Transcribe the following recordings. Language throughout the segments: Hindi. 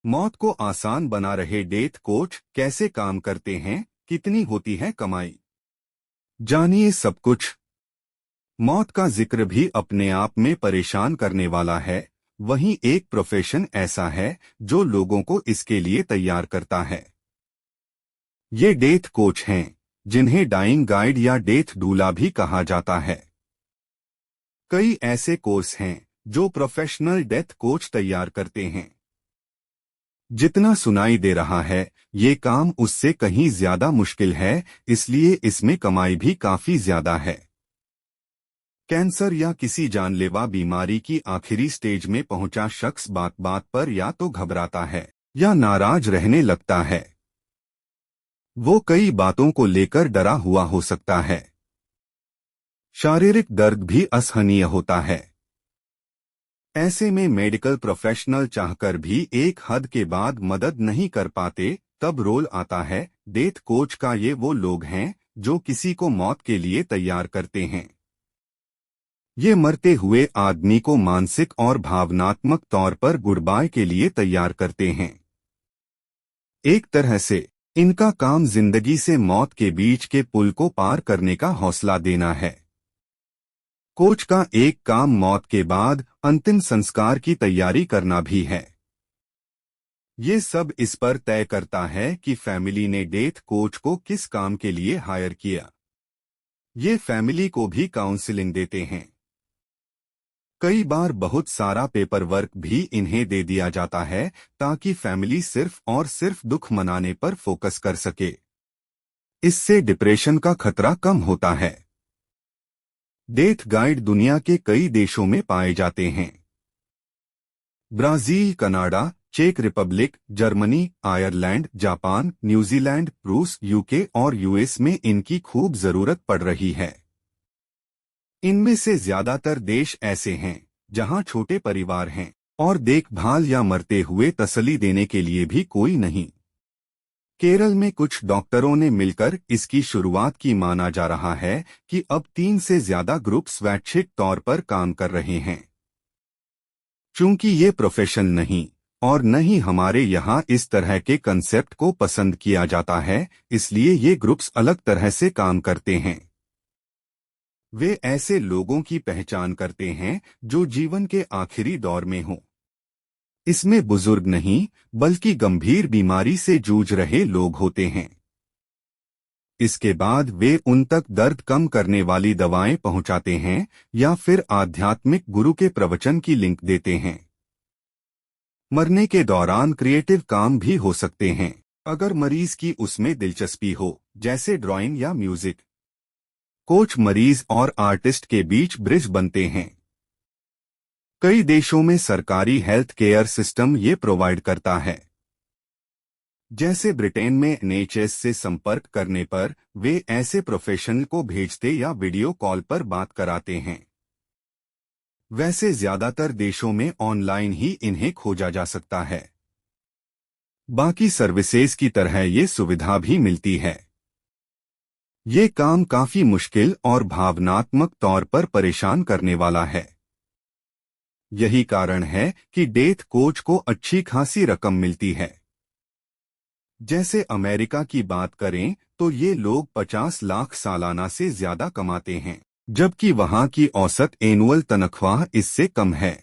मौत को आसान बना रहे डेथ कोच कैसे काम करते हैं, कितनी होती है कमाई, जानिए सब कुछ। मौत का जिक्र भी अपने आप में परेशान करने वाला है। वहीं एक प्रोफेशन ऐसा है जो लोगों को इसके लिए तैयार करता है। ये डेथ कोच हैं, जिन्हें डाइंग गाइड या डेथ डूला भी कहा जाता है। कई ऐसे कोर्स हैं जो प्रोफेशनल डेथ कोच तैयार करते हैं। जितना सुनाई दे रहा है, ये काम उससे कहीं ज्यादा मुश्किल है, इसलिए इसमें कमाई भी काफी ज्यादा है। कैंसर या किसी जानलेवा बीमारी की आखिरी स्टेज में पहुंचा शख्स बात बात पर या तो घबराता है या नाराज रहने लगता है। वो कई बातों को लेकर डरा हुआ हो सकता है। शारीरिक दर्द भी असहनीय होता है। ऐसे में मेडिकल प्रोफेशनल चाहकर भी एक हद के बाद मदद नहीं कर पाते। तब रोल आता है डेथ कोच का। ये वो लोग हैं जो किसी को मौत के लिए तैयार करते हैं। ये मरते हुए आदमी को मानसिक और भावनात्मक तौर पर गुड बाय के लिए तैयार करते हैं। एक तरह से इनका काम जिंदगी से मौत के बीच के पुल को पार करने का हौसला देना है। कोच का एक काम मौत के बाद अंतिम संस्कार की तैयारी करना भी है। ये सब इस पर तय करता है कि फैमिली ने डेथ कोच को किस काम के लिए हायर किया। ये फैमिली को भी काउंसलिंग देते हैं। कई बार बहुत सारा पेपर वर्क भी इन्हें दे दिया जाता है ताकि फैमिली सिर्फ और सिर्फ दुख मनाने पर फोकस कर सके। इससे डिप्रेशन का खतरा कम होता है। डेथ गाइड दुनिया के कई देशों में पाए जाते हैं। ब्राजील, कनाडा, चेक Republic, Germany, Ireland, Japan, New Zealand, रूस, यूके और यूएस में इनकी खूब जरूरत पड़ रही है। इनमें से ज्यादातर देश ऐसे हैं जहां छोटे परिवार हैं और देखभाल या मरते हुए तसल्ली देने के लिए भी कोई नहीं। केरल में कुछ डॉक्टरों ने मिलकर इसकी शुरुआत की। माना जा रहा है कि अब 3 से ज्यादा ग्रुप स्वैच्छिक तौर पर काम कर रहे हैं। चूंकि ये प्रोफेशन नहीं और न ही हमारे यहाँ इस तरह के कंसेप्ट को पसंद किया जाता है, इसलिए ये ग्रुप्स अलग तरह से काम करते हैं। वे ऐसे लोगों की पहचान करते हैं जो जीवन के आखिरी दौर में हों। इसमें बुजुर्ग नहीं बल्कि गंभीर बीमारी से जूझ रहे लोग होते हैं। इसके बाद वे उन तक दर्द कम करने वाली दवाएं पहुंचाते हैं या फिर आध्यात्मिक गुरु के प्रवचन की लिंक देते हैं। मरने के दौरान क्रिएटिव काम भी हो सकते हैं, अगर मरीज की उसमें दिलचस्पी हो, जैसे ड्राइंग या म्यूजिक। कोच मरीज और आर्टिस्ट के बीच ब्रिज बनते हैं। कई देशों में सरकारी हेल्थ केयर सिस्टम ये प्रोवाइड करता है। जैसे ब्रिटेन में एनएचएस से संपर्क करने पर वे ऐसे प्रोफेशनल को भेजते या वीडियो कॉल पर बात कराते हैं। वैसे ज्यादातर देशों में ऑनलाइन ही इन्हें खोजा जा सकता है। बाकी सर्विसेज की तरह ये सुविधा भी मिलती है। ये काम काफी मुश्किल और भावनात्मक तौर पर परेशान करने वाला है। यही कारण है कि डेथ कोच को अच्छी खासी रकम मिलती है। जैसे अमेरिका की बात करें तो ये लोग 50 लाख सालाना से ज्यादा कमाते हैं, जबकि वहां की औसत एनुअल तनख्वाह इससे कम है।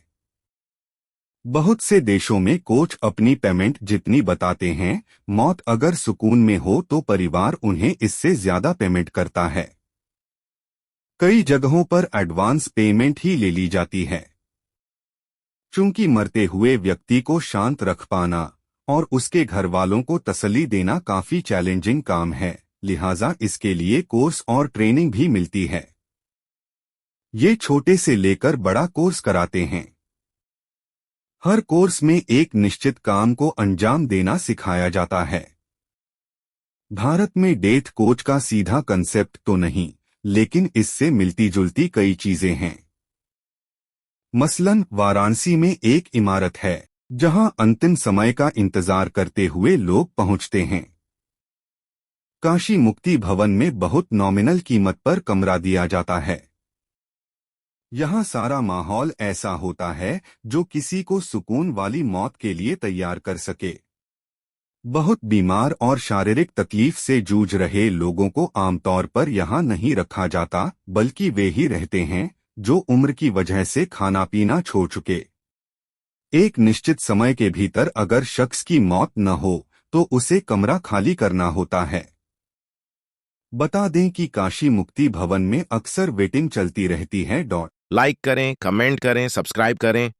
बहुत से देशों में कोच अपनी पेमेंट जितनी बताते हैं, मौत अगर सुकून में हो तो परिवार उन्हें इससे ज्यादा पेमेंट करता है। कई जगहों पर एडवांस पेमेंट ही ले ली जाती है। चूंकि मरते हुए व्यक्ति को शांत रख पाना और उसके घर वालों को तसल्ली देना काफी चैलेंजिंग काम है, लिहाजा इसके लिए कोर्स और ट्रेनिंग भी मिलती है। ये छोटे से लेकर बड़ा कोर्स कराते हैं। हर कोर्स में एक निश्चित काम को अंजाम देना सिखाया जाता है। भारत में डेथ कोच का सीधा कंसेप्ट तो नहीं, लेकिन इससे मिलती जुलती कई चीजें हैं। मसलन वाराणसी में एक इमारत है जहां अंतिम समय का इंतजार करते हुए लोग पहुंचते हैं। काशी मुक्ति भवन में बहुत नॉमिनल कीमत पर कमरा दिया जाता है। यहाँ सारा माहौल ऐसा होता है जो किसी को सुकून वाली मौत के लिए तैयार कर सके। बहुत बीमार और शारीरिक तकलीफ से जूझ रहे लोगों को आमतौर पर यहाँ नहीं रखा जाता, बल्कि वे ही रहते हैं जो उम्र की वजह से खाना पीना छोड़ चुके। एक निश्चित समय के भीतर अगर शख्स की मौत न हो तो उसे कमरा खाली करना होता है। बता दें कि काशी मुक्ति भवन में अक्सर वेटिंग चलती रहती है। लाइक करें, कमेंट करें, सब्सक्राइब करें